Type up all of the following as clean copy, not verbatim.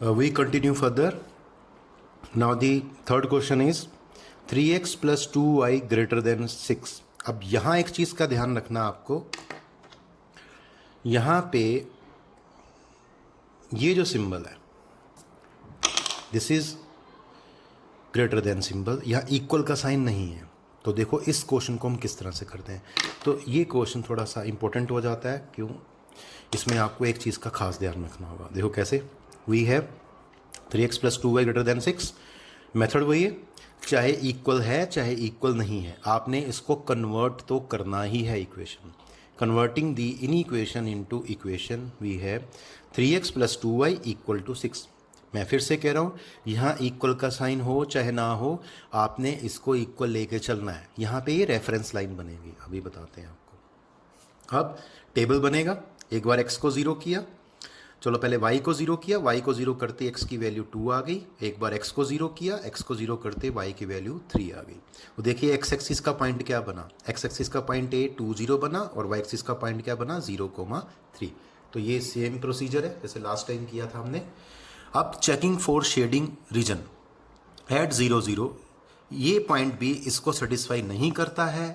We continue further. Now the third question is 3x plus 2y greater than 6. अब यहाँ एक चीज़ का ध्यान रखना आपको, यहाँ पे ये जो सिंबल है this is greater than symbol, यहाँ इक्वल का साइन नहीं है। तो देखो इस क्वेश्चन को हम किस तरह से करते हैं। तो ये क्वेश्चन थोड़ा सा इंपॉर्टेंट हो जाता है। क्यों? इसमें आपको एक चीज़ का खास ध्यान रखना होगा। देखो कैसे, we have 3x plus 2y greater than 6। Method वही है, चाहे इक्वल है चाहे इक्वल नहीं है, आपने इसको कन्वर्ट तो करना ही है equation. Converting the inequation into equation we have 3x plus 2y equal to 6। मैं फिर से कह रहा हूँ, यहाँ इक्वल का साइन हो चाहे ना हो, आपने इसको इक्वल लेके चलना है। यहाँ पे ये रेफरेंस लाइन बनेगी, अभी बताते हैं आपको। अब टेबल बनेगा, एक बार x को 0 किया, चलो पहले y को 0 किया, y को 0 करते x की वैल्यू 2 आ गई। एक बार x को 0 किया, x को 0 करते y की वैल्यू 3 आ गई। तो देखिए x एक्सिस का पॉइंट क्या बना, x एक्सिस का पॉइंट 2 0 बना और y एक्सिस का पॉइंट क्या बना 0,3। तो ये सेम प्रोसीजर है जैसे लास्ट टाइम किया था हमने। अब checking for shading region at 0 0, ये पॉइंट भी इसको सेटिस्फाई नहीं करता है,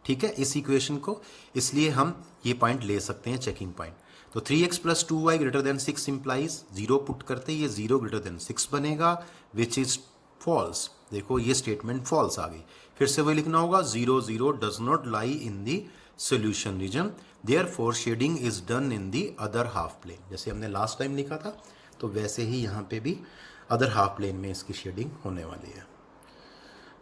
ठीक है, इस इक्वेशन को, इसलिए हम ये पॉइंट ले सकते हैं चेकिंग पॉइंट। तो 3x plus 2y greater than 6 implies 0 put करते ये 0 ग्रेटर देन 6 बनेगा, विच इज फॉल्स। देखो ये स्टेटमेंट फॉल्स आ गई। फिर से वही लिखना होगा, 0 0 does not lie in the solution region, therefore shading is done in the other half plane. जैसे हमने लास्ट टाइम लिखा था तो वैसे ही यहाँ पे भी अदर हाफ प्लेन में इसकी शेडिंग होने वाली है।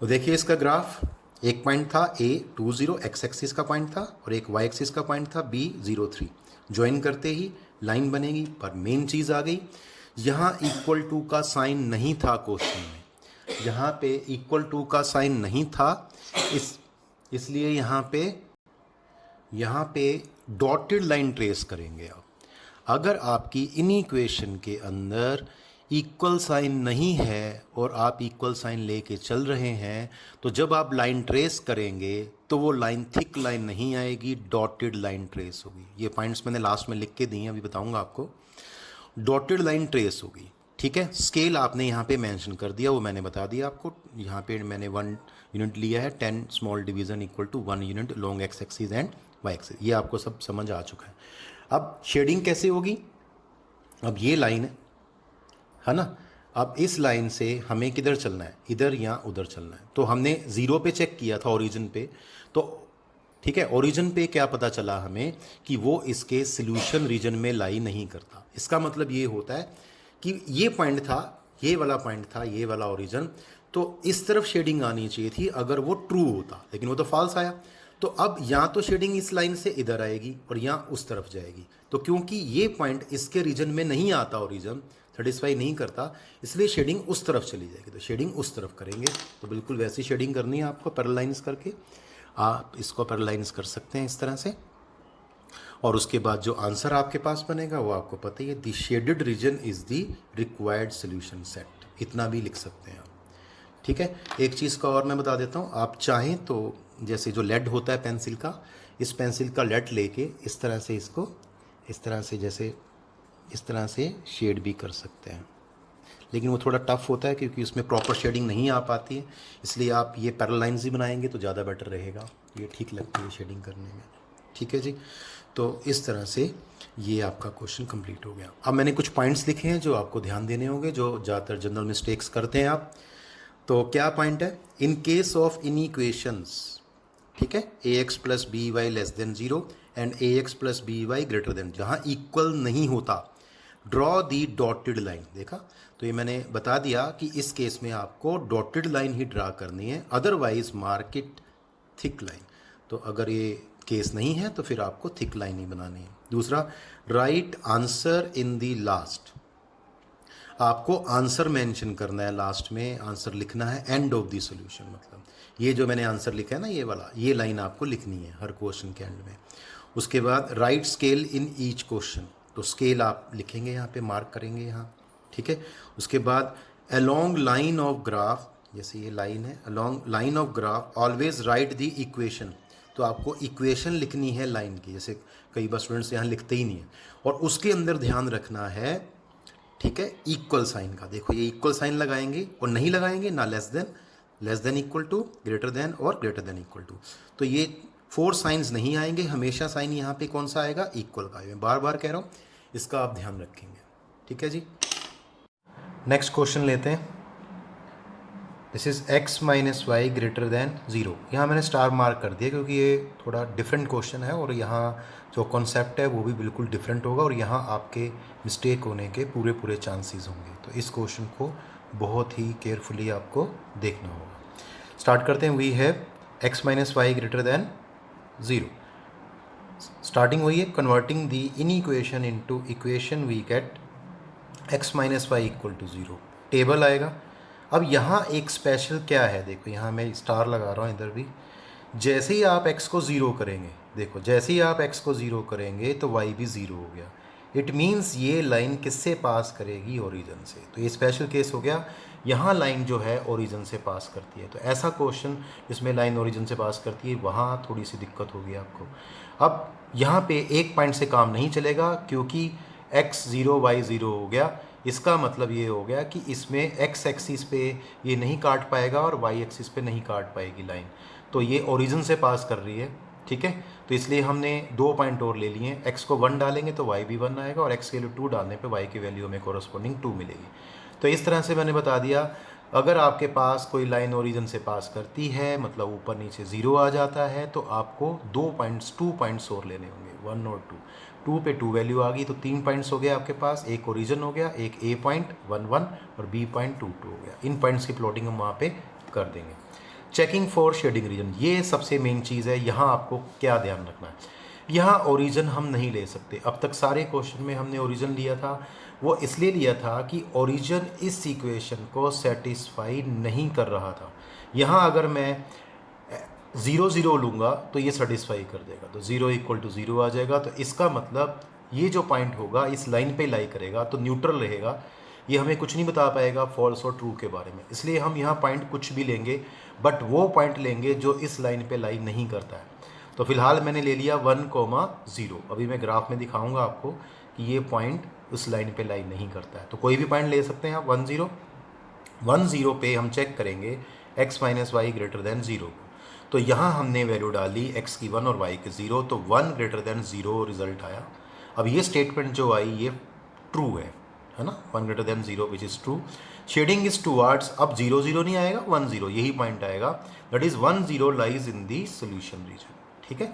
तो देखिए इसका ग्राफ, एक पॉइंट था a 2 0 x एक्सिस का पॉइंट था और एक y एक्सिस का पॉइंट था b 0 3। ज्वाइन करते ही लाइन बनेगी, पर मेन चीज़ आ गई, यहाँ इक्वल टू का साइन नहीं था क्वेश्चन में। यहाँ पे इक्वल टू का साइन नहीं था, इसलिए यहाँ पे डॉटेड लाइन ट्रेस करेंगे आप। अगर आपकी इन इक्वेशन के अंदर इक्वल साइन नहीं है और आप इक्वल साइन लेके चल रहे हैं, तो जब आप लाइन ट्रेस करेंगे तो वो लाइन थिक लाइन नहीं आएगी, डॉटेड लाइन ट्रेस होगी। ये पॉइंट्स मैंने लास्ट में लिख के दिए हैं, अभी बताऊंगा आपको। डॉटेड लाइन ट्रेस होगी, ठीक है। स्केल आपने यहाँ पे मेंशन कर दिया, वो मैंने बता दिया आपको। यहाँ पे मैंने 1 यूनिट लिया है, 10 small division equal to 1 unit long X axis and Y axis. ये आपको सब समझ आ चुका है। अब शेडिंग कैसे होगी, अब ये लाइन है ना, अब इस लाइन से हमें किधर चलना है, इधर या उधर चलना है। तो हमने 0 पे चेक किया था ओरिजिन पे, तो ठीक है, ओरिजिन पे क्या पता चला हमें कि वो इसके सॉल्यूशन रीजन में लाई नहीं करता। इसका मतलब ये होता है कि ये पॉइंट था, ये वाला पॉइंट था, ये वाला ओरिजिन, तो इस तरफ शेडिंग आनी चाहिए थी अगर वो ट्रू होता, लेकिन वो तो फॉल्स आया। तो अब या तो शेडिंग इस लाइन से इधर आएगी और या उस तरफ जाएगी। तो क्योंकि ये पॉइंट इसके रीजन में नहीं आता, ओरिजिन सेटिस्फाई नहीं करता, इसलिए शेडिंग उस तरफ चली जाएगी। तो शेडिंग उस तरफ करेंगे, तो बिल्कुल वैसी शेडिंग करनी है आपको, पैरालाइंस करके। आप इसको पैरालाइंस कर सकते हैं इस तरह से, और उसके बाद जो आंसर आपके पास बनेगा वो आपको पता ही है, the shaded region is the required solution set. इतना भी लिख सकते हैं आप, ठीक है। एक चीज़ का और मैं बता देता हूँ, आप चाहें तो जैसे जो लेड होता है पेंसिल का, इस पेंसिल का लेड लेके इस तरह से इसको इस तरह से जैसे इस तरह से शेड भी कर सकते हैं, लेकिन वो थोड़ा टफ होता है क्योंकि उसमें प्रॉपर शेडिंग नहीं आ पाती है, इसलिए आप ये पैरालाइंस ही बनाएंगे तो ज़्यादा बेटर रहेगा, ये ठीक लगती है शेडिंग करने में, ठीक है जी। तो इस तरह से ये आपका क्वेश्चन कंप्लीट हो गया। अब मैंने कुछ पॉइंट्स लिखे हैं जो आपको ध्यान देने होंगे, जो ज़्यादातर जनरल मिस्टेक्स करते हैं आप। तो क्या पॉइंट है, इन केस ऑफ इनइक्वेशंस, ठीक है, ax plus B Y less than 0 and ax plus B Y greater than, जहाँ इक्वल नहीं होता, ड्रॉ दी डॉटेड लाइन। देखा, तो ये मैंने बता दिया कि इस केस में आपको डॉटेड लाइन ही ड्रा करनी है, otherwise mark it thick line. तो अगर ये केस नहीं है तो फिर आपको थिक लाइन ही बनानी है। दूसरा, right answer in the last, आपको आंसर मेंशन करना है, लास्ट में आंसर लिखना है, एंड ऑफ द सॉल्यूशन। मतलब ये जो मैंने आंसर लिखा है ना, ये वाला, ये लाइन आपको लिखनी है हर क्वेश्चन के एंड में। उसके बाद right scale in each question, तो स्केल आप लिखेंगे यहाँ पे, मार्क करेंगे यहाँ, ठीक है। उसके बाद अलोंग लाइन ऑफ ग्राफ, जैसे ये लाइन है, along line of graph always right the equation, तो आपको इक्वेशन लिखनी है लाइन की, जैसे कई बार स्टूडेंट्स यहाँ लिखते ही नहीं है। और उसके अंदर ध्यान रखना है ठीक है, इक्वल साइन का। देखो ये इक्वल साइन लगाएंगे और नहीं लगाएंगे ना less than equal to, greater than और ग्रेटर देन इक्वल टू। तो ये 4 साइंस नहीं आएंगे, हमेशा साइन यहाँ पे कौन सा आएगा, इक्वल का। मैं बार बार कह रहा हूँ, इसका आप ध्यान रखेंगे। ठीक है जी। नेक्स्ट क्वेश्चन लेते हैं। This is x minus Y greater than 0। यहाँ मैंने स्टार मार्क कर दिया क्योंकि ये थोड़ा डिफरेंट क्वेश्चन है और यहाँ जो कॉन्सेप्ट है वो भी बिल्कुल डिफरेंट होगा और यहाँ आपके मिस्टेक होने के पूरे पूरे चांसेस होंगे। तो इस क्वेश्चन को बहुत ही केयरफुली आपको देखना होगा। स्टार्ट करते हैं। We have x minus Y greater than 0। Starting वही है, converting the inequation into equation we get x minus Y equal to 0। Table आएगा। अब यहाँ एक स्पेशल क्या है, देखो यहाँ मैं स्टार लगा रहा हूँ इधर भी। जैसे ही आप x को 0 करेंगे, देखो जैसे ही आप x को 0 करेंगे तो y भी 0 हो गया। इट मीन्स ये लाइन किससे पास करेगी, ओरिजिन से। तो ये स्पेशल केस हो गया, यहाँ लाइन जो है ओरिजिन से पास करती है। तो ऐसा क्वेश्चन जिसमें लाइन ओरिजिन से पास करती है, वहाँ थोड़ी सी दिक्कत होगी आपको। अब यहाँ पे एक पॉइंट से काम नहीं चलेगा क्योंकि x 0 y 0 हो गया। इसका मतलब ये हो गया कि इसमें x एक्सिस पे ये नहीं काट पाएगा और y एक्सिस पे नहीं काट पाएगी लाइन। तो ये ओरिजिन से पास कर रही है, ठीक है। तो इसलिए हमने 2 पॉइंट और ले लिए हैं। x को 1 डालेंगे तो y भी 1 आएगा और x के लिए 2 डालने पे y की वैल्यू में कोरस्पॉन्डिंग 2 मिलेगी। तो इस तरह से मैंने बता दिया, अगर आपके पास कोई लाइन ओरिजिन से पास करती है, मतलब ऊपर नीचे 0 आ जाता है, तो आपको 2 पॉइंट्स और लेने होंगे, 1 और 2। 2 पे 2 वैल्यू आ गई तो 3 पॉइंट्स हो गए आपके पास। एक ओरिजिन हो गया, एक ए पॉइंट 1 1 और बी पॉइंट 2 2 हो गया। इन पॉइंट्स की प्लॉटिंग हम वहाँ पे कर देंगे। चेकिंग फॉर शेडिंग रीजन, ये सबसे मेन चीज़ है। यहाँ आपको क्या ध्यान रखना है, यहाँ ओरिजिन हम नहीं ले सकते। अब तक सारे क्वेश्चन में हमने ओरिजिन लिया था, वो इसलिए लिया था कि ओरिजिन इस इक्वेशन को सेटिस्फाई नहीं कर रहा था। यहाँ अगर मैं 0 0 लूँगा तो ये सेटिस्फाई कर देगा, तो 0 इक्वल टू 0 आ जाएगा। तो इसका मतलब ये जो पॉइंट होगा इस लाइन पे लाई करेगा, तो न्यूट्रल रहेगा। ये हमें कुछ नहीं बता पाएगा फॉल्स और ट्रू के बारे में। इसलिए हम यहाँ पॉइंट कुछ भी लेंगे, बट वो पॉइंट लेंगे जो इस लाइन पे लाई नहीं करता है। तो फिलहाल मैंने ले लिया 1, 0। अभी मैं ग्राफ में दिखाऊंगा आपको कि ये पॉइंट उस लाइन पे लाई नहीं करता है। तो कोई भी पॉइंट ले सकते हैं आप। 1 0 पे हम चेक करेंगे x minus Y greater than 0। तो यहाँ हमने वैल्यू डाली x की 1 और y की 0, तो 1 ग्रेटर देन 0 रिजल्ट आया। अब ये स्टेटमेंट जो आई ये ट्रू है ना, 1 greater than 0 which is true. Shading is towards, अब 0 0 नहीं आएगा, 1 0, यही पॉइंट आएगा। That is 1 0 lies in the solution region, ठीक है,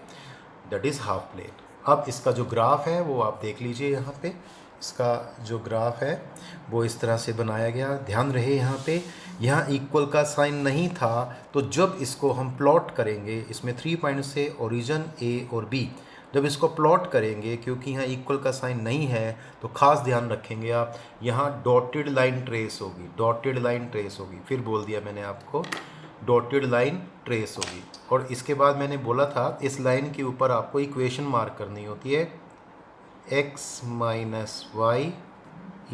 दैट इज हाफ प्लेन। अब इसका जो ग्राफ है वो आप देख लीजिए। यहाँ पे इसका जो ग्राफ है वो इस तरह से बनाया गया। ध्यान रहे यहाँ पे, यहाँ इक्वल का साइन नहीं था, तो जब इसको हम प्लॉट करेंगे, इसमें 3 पॉइंट से ओरिजिन ए और बी, जब इसको प्लॉट करेंगे, क्योंकि यहाँ इक्वल का साइन नहीं है, तो खास ध्यान रखेंगे आप, यहाँ डॉटेड लाइन ट्रेस होगी, डॉटेड लाइन ट्रेस होगी। फिर बोल दिया मैंने आपको, डॉटेड लाइन ट्रेस होगी। और इसके बाद मैंने बोला था इस लाइन के ऊपर आपको इक्वेशन मार्क करनी होती है, x minus Y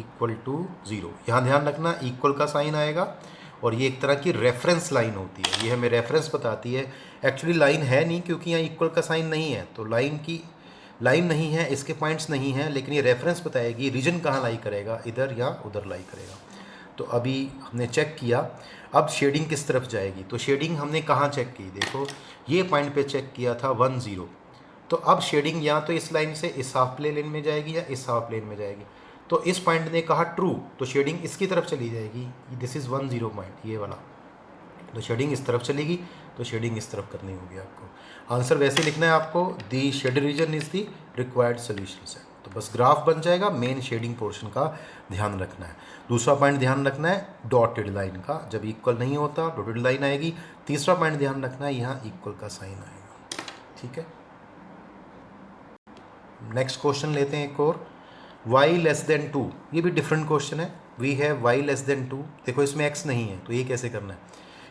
equal to 0। यहाँ ध्यान रखना, इक्वल का साइन आएगा और ये एक तरह की रेफरेंस लाइन होती है, ये हमें रेफरेंस बताती है। एक्चुअली लाइन है नहीं, क्योंकि यहाँ इक्वल का साइन नहीं है, तो लाइन नहीं है, इसके पॉइंट्स नहीं हैं, लेकिन ये रेफरेंस बताएगी रीजन कहाँ लाई करेगा, इधर या उधर लाई करेगा। तो अभी हमने चेक किया, अब शेडिंग किस तरफ जाएगी। तो शेडिंग हमने कहाँ चेक की, देखो ये पॉइंट पे चेक किया था 1 0। तो अब शेडिंग या तो इस लाइन से इस हाफ प्लेन में जाएगी या इस हाफ प्लेन में जाएगी। तो इस पॉइंट ने कहा ट्रू, तो शेडिंग इसकी तरफ चली जाएगी। दिस इज़ 1 0 पॉइंट, ये वाला, तो शेडिंग इस तरफ चलेगी, तो शेडिंग इस तरफ करनी होगी आपको। आंसर वैसे लिखना है आपको, the shade region is the required solution set. तो बस ग्राफ बन जाएगा, मेन शेडिंग पोर्शन का ध्यान रखना है। दूसरा पॉइंट ध्यान रखना है डॉटेड लाइन का, जब इक्वल नहीं होता डॉटेड लाइन आएगी। तीसरा पॉइंट ध्यान रखना है, यहाँ इक्वल का साइन आएगा, ठीक है। नेक्स्ट क्वेश्चन लेते हैं एक और, y लेस देन 2। ये भी डिफरेंट क्वेश्चन है। We have y less than 2, देखो इसमें x नहीं है, तो ये कैसे करना है,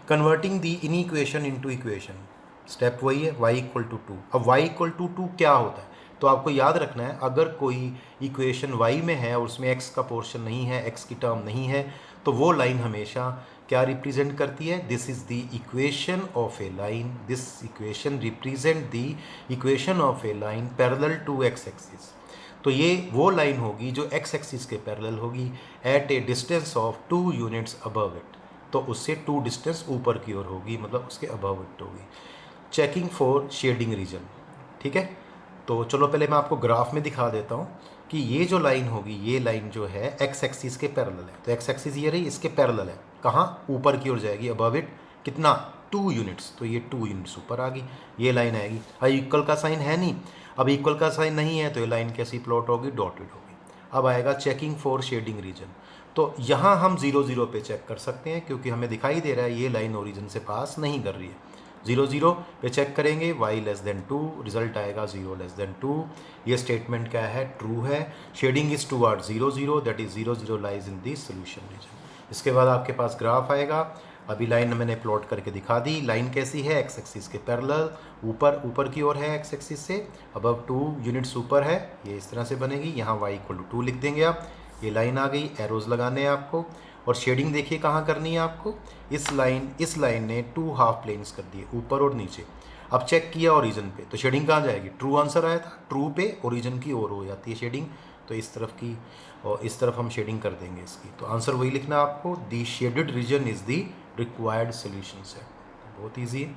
converting the inequation into equation. Step वही है, y इक्वल टू 2। अब y इक्वल टू 2 क्या होता है, तो आपको याद रखना है, अगर कोई इक्वेशन y में है और उसमें x का पोर्शन नहीं है, x की टर्म नहीं है, तो वो लाइन हमेशा क्या रिप्रेजेंट करती है, this is the equation of a line, this equation represent the equation of a line parallel to x axis. तो ये वो लाइन होगी जो एक्स एक्सिस के पैरेलल होगी at a distance of 2 units above it, तो उससे 2 डिस्टेंस ऊपर की ओर होगी, मतलब उसके अबव इट होगी। चेकिंग फॉर शेडिंग रीजन, ठीक है। तो चलो पहले मैं आपको ग्राफ में दिखा देता हूँ कि ये जो लाइन होगी, ये लाइन जो है एक्स एक्सिस के पैरेलल है, तो एक्स एक्सिस ये रही, इसके पैरेलल है, कहाँ, ऊपर की ओर जाएगी, अबव इट कितना, 2 यूनिट्स, तो ये 2 यूनिट्स ऊपर आ गई, ये लाइन आएगी। अब इक्वल का साइन है नहीं, अब इक्वल का साइन नहीं है तो ये लाइन कैसी प्लॉट होगी, डॉटेड होगी। अब आएगा चेकिंग फॉर शेडिंग रीजन, तो यहाँ हम 0 0 पे चेक कर सकते हैं क्योंकि हमें दिखाई दे रहा है ये लाइन ओरिजिन से पास नहीं कर रही है। 0 0 पे चेक करेंगे, y<2, रिजल्ट आएगा 0<2। ये स्टेटमेंट क्या है, ट्रू है। Shading is toward 0 0, that is 0 0 lies in the solution region. इसके बाद आपके पास ग्राफ आएगा, अभी लाइन मैंने प्लॉट करके दिखा दी। लाइन कैसी है, एक्स एक्सिस के पैरेलल, ऊपर की ओर है, एक्स एक्सिस से अबव 2 यूनिट्स ऊपर है, ये इस तरह से बनेगी। यहाँ y=2 लिख देंगे आप, ये लाइन आ गई, एरोज लगाने हैं आपको। और शेडिंग देखिए कहाँ करनी है आपको, इस लाइन ने 2 हाफ प्लेन्स कर दिए, ऊपर और नीचे। अब चेक किया ओरिजिन पे, तो शेडिंग कहाँ जाएगी, ट्रू आंसर आया था, ट्रू पे ओरिजिन की ओर हो जाती है शेडिंग, तो इस तरफ की और इस तरफ हम शेडिंग कर देंगे इसकी। तो आंसर वही लिखना आपको, the shaded region is the required solution set. बहुत ईजी है।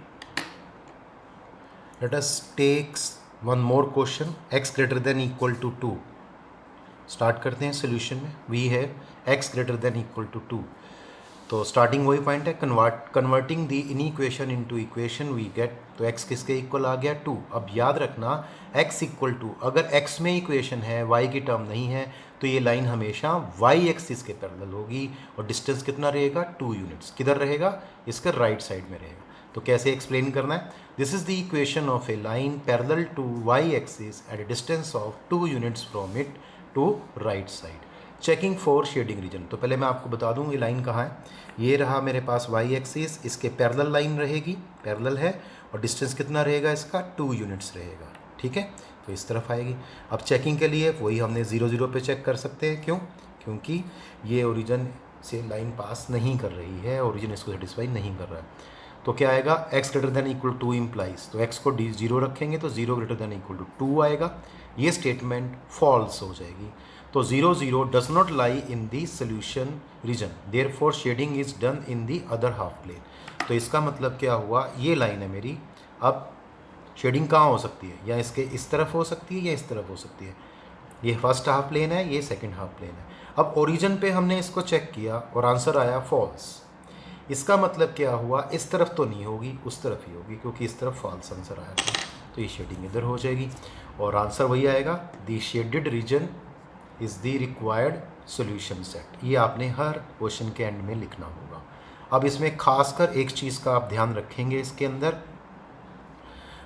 Let us takes one more question, x greater than equal to 2। Start करते हैं सोल्यूशन में। वी है x greater than equal to 2, तो स्टार्टिंग वही पॉइंट है, converting the equation into equation we get, तो x किसके इक्वल आ गया, 2। अब याद रखना x=2, अगर x में इक्वेशन है, y की टर्म नहीं है, तो ये लाइन हमेशा y एक्सिस के पैरेलल होगी और डिस्टेंस कितना रहेगा, 2 यूनिट्स। किधर रहेगा, इसके राइट साइड में रहेगा। तो कैसे एक्सप्लेन करना है, this is the equation of a line parallel to y axis at a distance of 2 units from it to right side. Checking for shading region, तो पहले मैं आपको बता दूं ये लाइन कहाँ है। ये रहा मेरे पास y एक्सिस, इसके पैरेलल लाइन रहेगी, पैरेलल है, और डिस्टेंस कितना रहेगा इसका, 2 यूनिट्स रहेगा, ठीक है। तो इस तरफ आएगी। अब चेकिंग के लिए वही हमने 0 0 पे चेक कर सकते हैं, क्यों, क्योंकि ये ओरिजिन से लाइन पास नहीं कर रही है, ओरिजिन इसको सेटिस्फाई नहीं कर रहा है। तो क्या आएगा, x greater than equal to 2 implies, तो x को 0 रखेंगे तो 0 greater than equal to 2 आएगा। ये स्टेटमेंट फॉल्स हो जाएगी। तो 0 0 does not lie in the solution region, therefore shading is done in the other half plane. तो इसका मतलब क्या हुआ, ये लाइन है मेरी, अब शेडिंग कहाँ हो सकती है, या इसके इस तरफ हो सकती है या इस तरफ हो सकती है। ये फर्स्ट हाफ प्लेन है, ये सेकंड हाफ प्लेन है। अब ओरिजिन पे हमने इसको चेक किया और आंसर आया फॉल्स। इसका मतलब क्या हुआ, इस तरफ तो नहीं होगी, उस तरफ ही होगी, क्योंकि इस तरफ फॉल्स आंसर आया था, तो ये शेडिंग इधर हो जाएगी और आंसर वही आएगा, the shaded region is the required solution set. ये आपने हर क्वेश्चन के एंड में लिखना होगा। अब इसमें खासकर एक चीज़ का आप ध्यान रखेंगे, इसके अंदर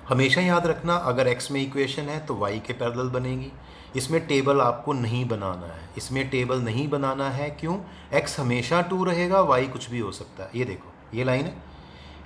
हमेशा याद रखना, अगर x में इक्वेशन है तो y के पैरेलल बनेगी। इसमें टेबल आपको नहीं बनाना है, इसमें टेबल नहीं बनाना है, क्यों, x हमेशा 2 रहेगा, y कुछ भी हो सकता है। ये देखो, ये लाइन है,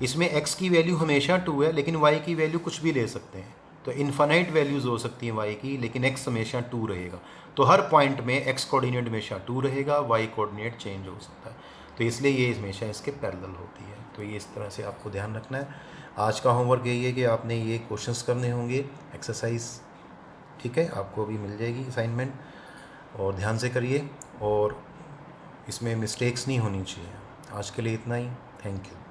इसमें x की वैल्यू हमेशा 2 है, लेकिन y की वैल्यू कुछ भी ले सकते हैं, तो इन्फाइनाइट वैल्यूज़ हो सकती हैं y की, लेकिन x हमेशा 2 रहेगा। तो हर पॉइंट में x कोऑर्डिनेट हमेशा 2 रहेगा, y कोऑर्डिनेट चेंज हो सकता है, तो इसलिए ये हमेशा इसके पैरेलल होती है। तो ये इस तरह से आपको ध्यान रखना है। आज का होमवर्क यही है कि आपने ये क्वेश्चंस करने होंगे, एक्सरसाइज, ठीक है, आपको भी मिल जाएगी असाइनमेंट, और ध्यान से करिए और इसमें मिस्टेक्स नहीं होनी चाहिए। आज के लिए इतना ही, थैंक यू।